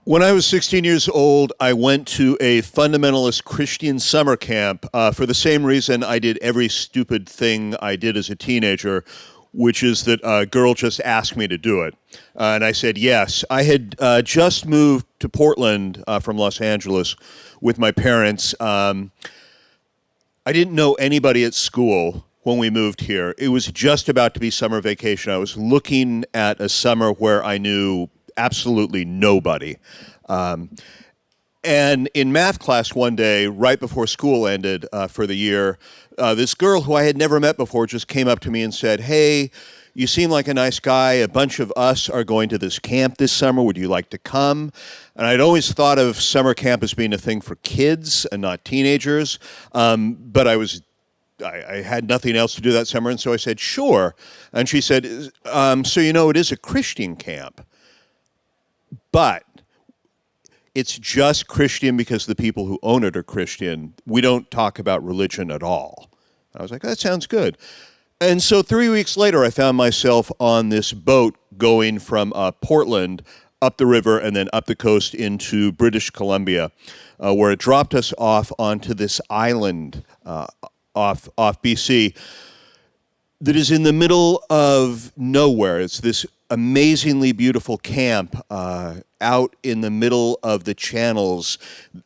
When I was 16 years old, I went to a fundamentalist Christian summer camp for the same reason I did every stupid thing I did as a teenager, which is that a girl just asked me to do it. And I said yes. I had just moved to Portland from Los Angeles with my parents. I didn't know anybody at school when we moved here. It was just about to be summer vacation. I was looking at a summer where I knew absolutely nobody. And in math class one day, right before school ended for the year, this girl who I had never met before just came up to me and said, "Hey, you seem like a nice guy. A bunch of us are going to this camp this summer. Would you like to come?" And I'd always thought of summer camp as being a thing for kids and not teenagers. But I had nothing else to do that summer, and so I said, "Sure." And she said, "So you know, it is a Christian camp. But it's just Christian because the people who own it are Christian. We don't talk about religion at all." I was like, "That sounds good." And so 3 weeks later, I found myself on this boat going from Portland up the river and then up the coast into British Columbia, where it dropped us off onto this island off BC that is in the middle of nowhere. It's this amazingly beautiful camp out in the middle of the channels.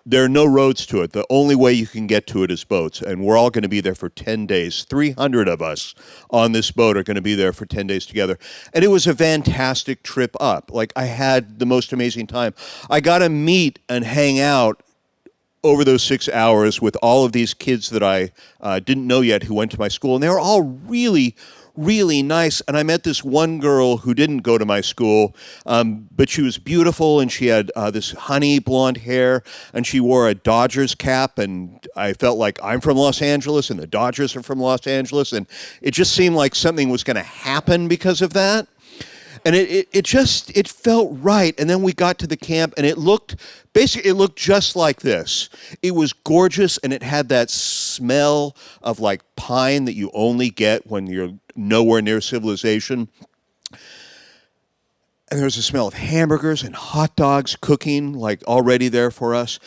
There are no roads to it. The only way you can get to it is boats, and we're all going to be there for 10 days. 300 of us on this boat are going to be there for 10 days together. And it was a fantastic trip up. Like, I had the most amazing time. I got to meet and hang out over those 6 hours with all of these kids that I didn't know yet who went to my school, and they were all really, really nice. And I met this one girl who didn't go to my school, but she was beautiful, and she had this honey blonde hair, and she wore a Dodgers cap, and I felt like I'm from Los Angeles, and the Dodgers are from Los Angeles, and it just seemed like something was going to happen because of that. And it felt right. And then we got to the camp, and it looked just like this. It was gorgeous, and it had that smell of like pine that you only get when you're nowhere near civilization. And there was a smell of hamburgers and hot dogs cooking, like already there for us.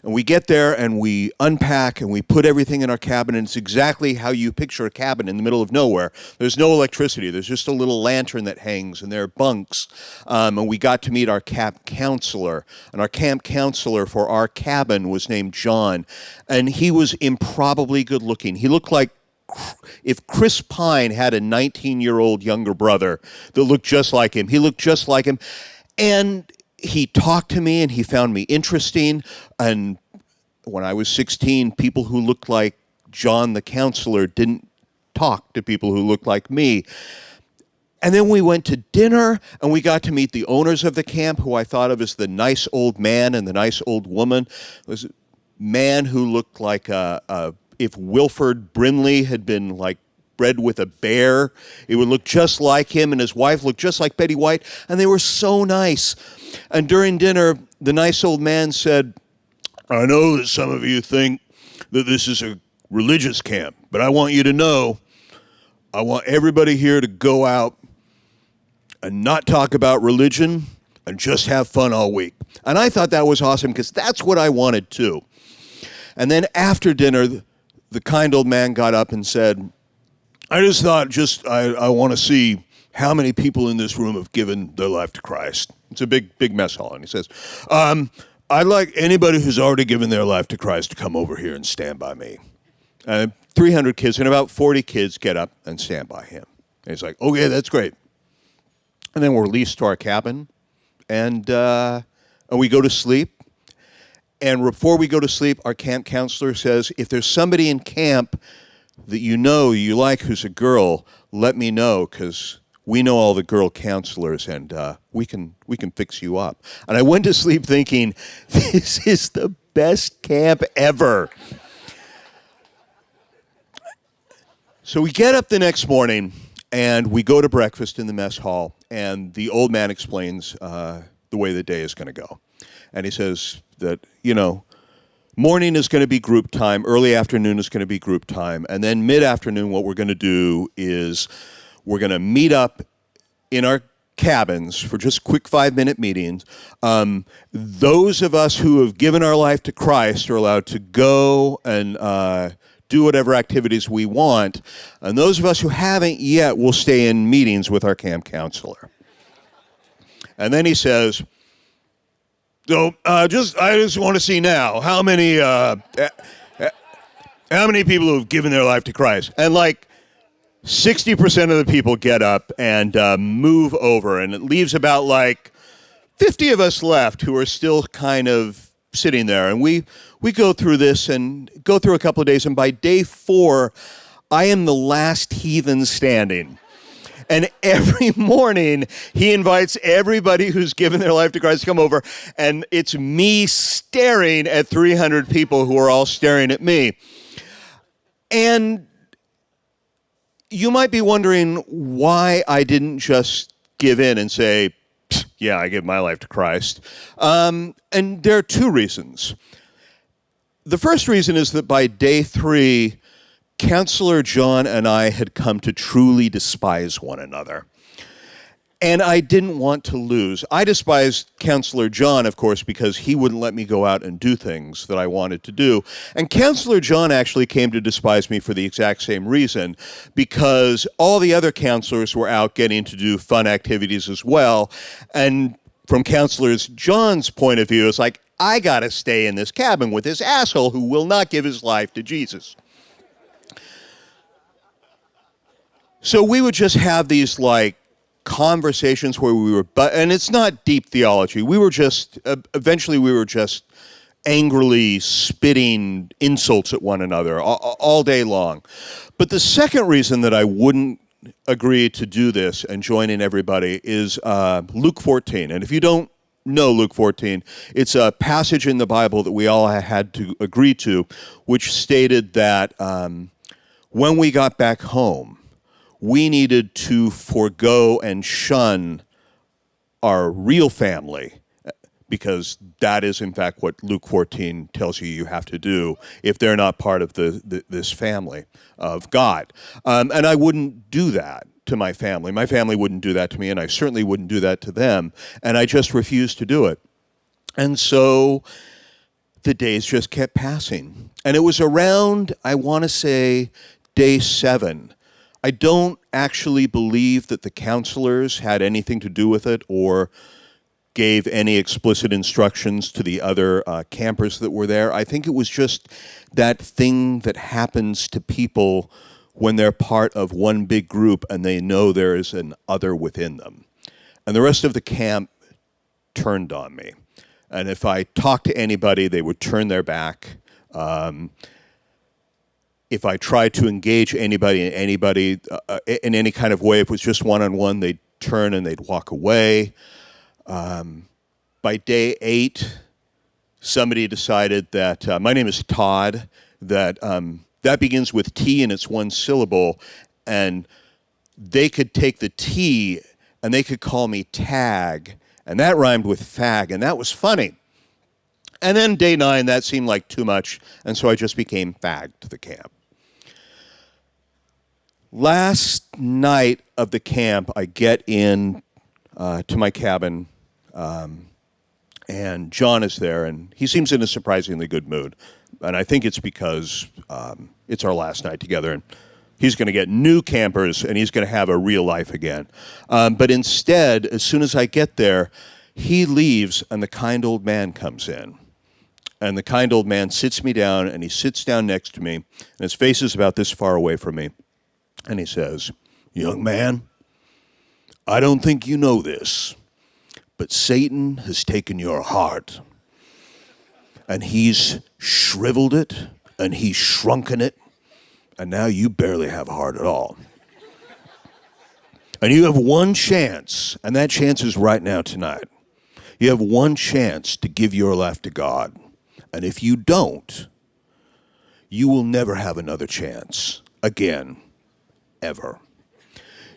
And we get there and we unpack and we put everything in our cabin, and it's exactly how you picture a cabin in the middle of nowhere. There's no electricity. There's just a little lantern that hangs, and there are bunks. And we got to meet our camp counselor. And our camp counselor for our cabin was named John. And he was improbably good looking. He looked like if Chris Pine had a 19-year-old younger brother that looked just like him. He looked just like him. And he talked to me, and he found me interesting. And when I was 16, people who looked like John the counselor didn't talk to people who looked like me. And then we went to dinner, and we got to meet the owners of the camp, who I thought of as the nice old man and the nice old woman. It was a man who looked like if Wilford Brimley had been like bred with a bear, it would look just like him, and his wife looked just like Betty White, and they were so nice. And during dinner, the nice old man said, "I know that some of you think that this is a religious camp, but I want you to know, I want everybody here to go out and not talk about religion and just have fun all week." And I thought that was awesome, because that's what I wanted too. And then after dinner, the kind old man got up and said, "I just thought, I want to see how many people in this room have given their life to Christ." It's a big mess hall. And he says, "I'd like anybody who's already given their life to Christ to come over here and stand by me." 300 kids, and about 40 kids get up and stand by him. And he's like, "Okay, that's great." And then we're released to our cabin, and we go to sleep. And before we go to sleep, our camp counselor says, "If there's somebody in camp that you know you like who's a girl, let me know, because we know all the girl counselors, and we can fix you up." And I went to sleep thinking, this is the best camp ever. So we get up the next morning, and we go to breakfast in the mess hall, and the old man explains the way the day is going to go. And he says that, morning is going to be group time, early afternoon is going to be group time, and then mid-afternoon what we're going to do is we're going to meet up in our cabins for just quick 5-minute meetings. Those of us who have given our life to Christ are allowed to go and do whatever activities we want. And those of us who haven't yet will stay in meetings with our camp counselor. And then he says, so I just want to see now how many people who have given their life to Christ. And like 60% of the people get up and move over, and it leaves about like 50 of us left who are still kind of sitting there. And we go through this and go through a couple of days, and by day 4, I am the last heathen standing. And every morning, he invites everybody who's given their life to Christ to come over, and it's me staring at 300 people who are all staring at me. And you might be wondering why I didn't just give in and say, yeah, I give my life to Christ. And there are 2 reasons. The first reason is that by day 3, Counselor John and I had come to truly despise one another. And I didn't want to lose. I despised Counselor John, of course, because he wouldn't let me go out and do things that I wanted to do. And Counselor John actually came to despise me for the exact same reason, because all the other counselors were out getting to do fun activities as well. And from Counselor John's point of view, it's like, I got to stay in this cabin with this asshole who will not give his life to Jesus. So we would just have these like conversations where we were, and it's not deep theology. We were just, eventually we were just angrily spitting insults at one another all day long. But the second reason that I wouldn't agree to do this and join in everybody is Luke 14. And if you don't know Luke 14, it's a passage in the Bible that we all had to agree to, which stated that when we got back home, we needed to forego and shun our real family, because that is, in fact, what Luke 14 tells you have to do if they're not part of this family of God. And I wouldn't do that to my family. My family wouldn't do that to me, and I certainly wouldn't do that to them, and I just refused to do it. And so the days just kept passing. And it was around, I want to say, day 7. I don't actually believe that the counselors had anything to do with it or gave any explicit instructions to the other campers that were there. I think it was just that thing that happens to people when they're part of one big group and they know there is an other within them. And the rest of the camp turned on me. And if I talked to anybody, they would turn their back. If I tried to engage anybody in any kind of way, if it was just one-on-one, they'd turn and they'd walk away. By day 8, somebody decided that, my name is Tod, that begins with T and it's one syllable, and they could take the T and they could call me Tag, and that rhymed with fag, and that was funny. And then day 9, that seemed like too much, and so I just became fag to the camp. Last night of the camp, I get in to my cabin, and John is there, and he seems in a surprisingly good mood. And I think it's because it's our last night together, and he's going to get new campers, and he's going to have a real life again. But instead, as soon as I get there, he leaves, and the kind old man comes in. And the kind old man sits me down, and he sits down next to me, and his face is about this far away from me. And he says, "Young man, I don't think you know this, but Satan has taken your heart, and he's shriveled it, and he's shrunken it, and now you barely have a heart at all. And you have one chance, and that chance is right now tonight. You have one chance to give your life to God, and if you don't, you will never have another chance again. Ever.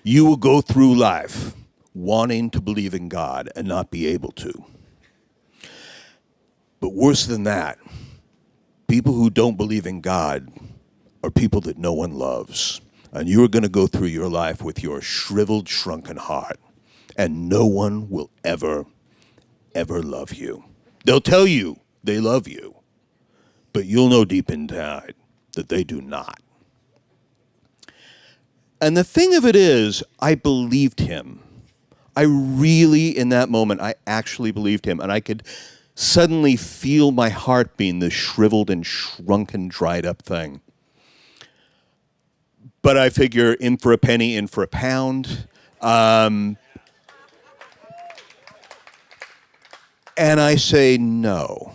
You will go through life wanting to believe in God and not be able to. But worse than that, people who don't believe in God are people that no one loves. And you are going to go through your life with your shriveled, shrunken heart. and no one will ever love you. They'll tell you they love you, but you'll know deep inside that they do not. And the thing of it is, I believed him. I really, in that moment, I actually believed him. And I could suddenly feel my heart being this shriveled and shrunken, dried up thing. But I figure in for a penny, in for a pound. And I say no.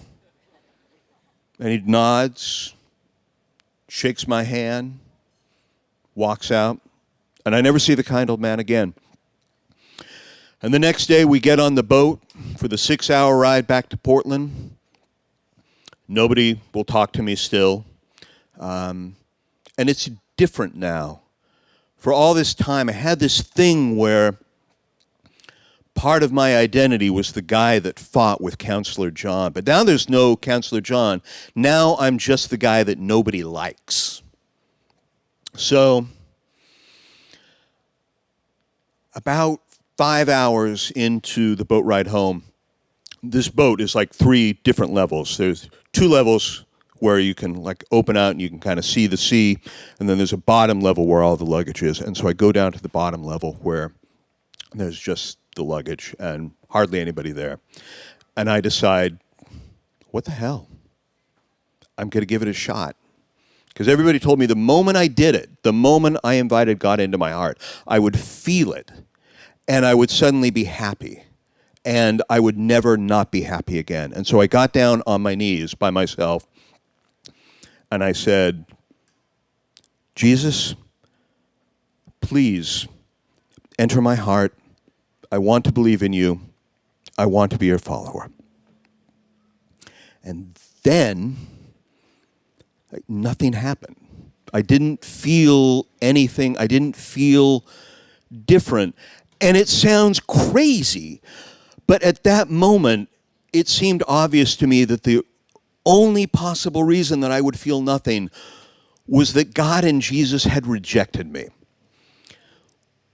And he nods, shakes my hand, walks out. And I never see the kind old man again. And the next day we get on the boat for the 6-hour ride back to Portland. Nobody will talk to me still. And it's different now. For all this time, I had this thing where part of my identity was the guy that fought with Counselor John. But now there's no Counselor John. Now I'm just the guy that nobody likes. So about 5 hours into the boat ride home, this boat is like 3 different levels. There's 2 levels where you can like open out and you can kind of see the sea, and then there's a bottom level where all the luggage is. And so I go down to the bottom level where there's just the luggage and hardly anybody there. And I decide, what the hell? I'm going to give it a shot. Because everybody told me the moment I did it, the moment I invited God into my heart, I would feel it, and I would suddenly be happy, and I would never not be happy again. And so I got down on my knees by myself, and I said, Jesus, please enter my heart. I want to believe in you. I want to be your follower. And then nothing happened. I didn't feel anything. I didn't feel different. And it sounds crazy, but at that moment, it seemed obvious to me that the only possible reason that I would feel nothing was that God and Jesus had rejected me.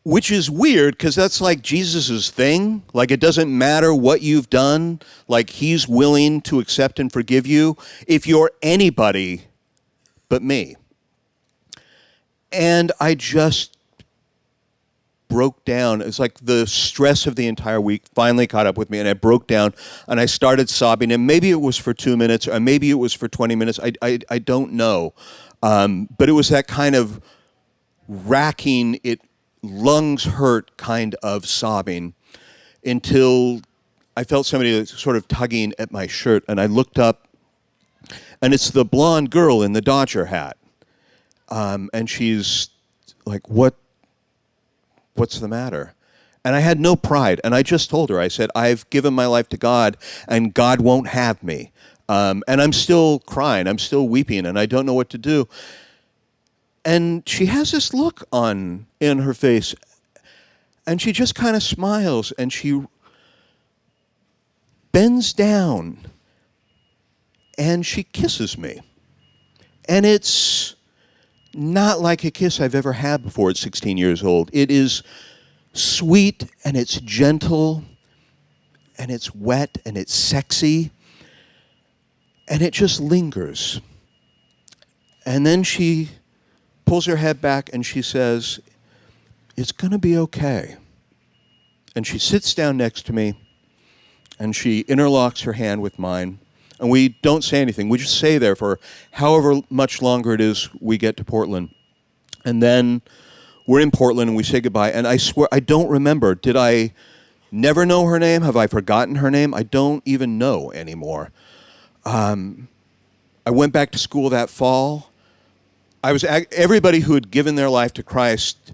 Which is weird, because that's like Jesus' thing. Like, it doesn't matter what you've done. Like, he's willing to accept and forgive you if you're anybody but me. And I just broke down. It's like the stress of the entire week finally caught up with me, and I broke down, and I started sobbing. And maybe it was for 2 minutes, or maybe it was for 20 minutes. I don't know. But it was that kind of racking, lungs hurt kind of sobbing, until I felt somebody sort of tugging at my shirt, and I looked up, and it's the blonde girl in the Dodger hat. And she's like, what's the matter? And I had no pride, and I just told her, I said, I've given my life to God, and God won't have me. And I'm still crying, I'm still weeping, and I don't know what to do. And she has this look in her face, and she just kind of smiles, and she bends down, and she kisses me. And it's not like a kiss I've ever had before at 16 years old. It is sweet, and it's gentle, and it's wet, and it's sexy, and it just lingers. And then she pulls her head back, and she says, it's going to be okay. And she sits down next to me, and she interlocks her hand with mine, and we don't say anything. We just stay there for however much longer it is we get to Portland. And then we're in Portland, and we say goodbye, and I swear, I don't remember. Did I never know her name? Have I forgotten her name? I don't even know anymore. I went back to school that fall. Everybody who had given their life to Christ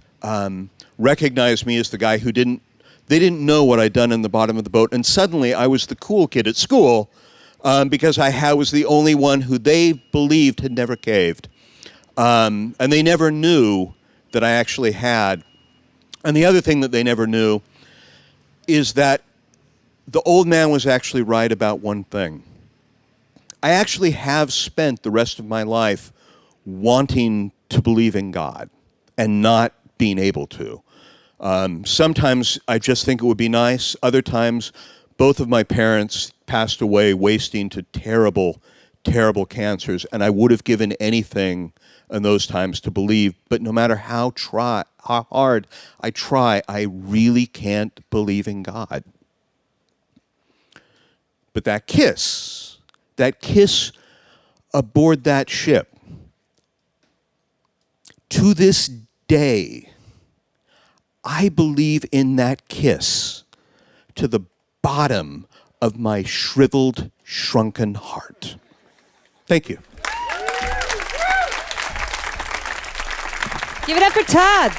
recognized me as the guy they didn't know what I'd done in the bottom of the boat, and suddenly I was the cool kid at school because I was the only one who they believed had never caved. And they never knew that I actually had. And the other thing that they never knew is that the old man was actually right about one thing. I actually have spent the rest of my life wanting to believe in God and not being able to. Sometimes I just think it would be nice. Other times, both of my parents passed away wasting to terrible, terrible cancers, and I would have given anything in those times to believe. But no matter how hard I try, I really can't believe in God. But that kiss aboard that ship, to this day, I believe in that kiss to the bottom of my shriveled, shrunken heart. Thank you. Give it up for Tod.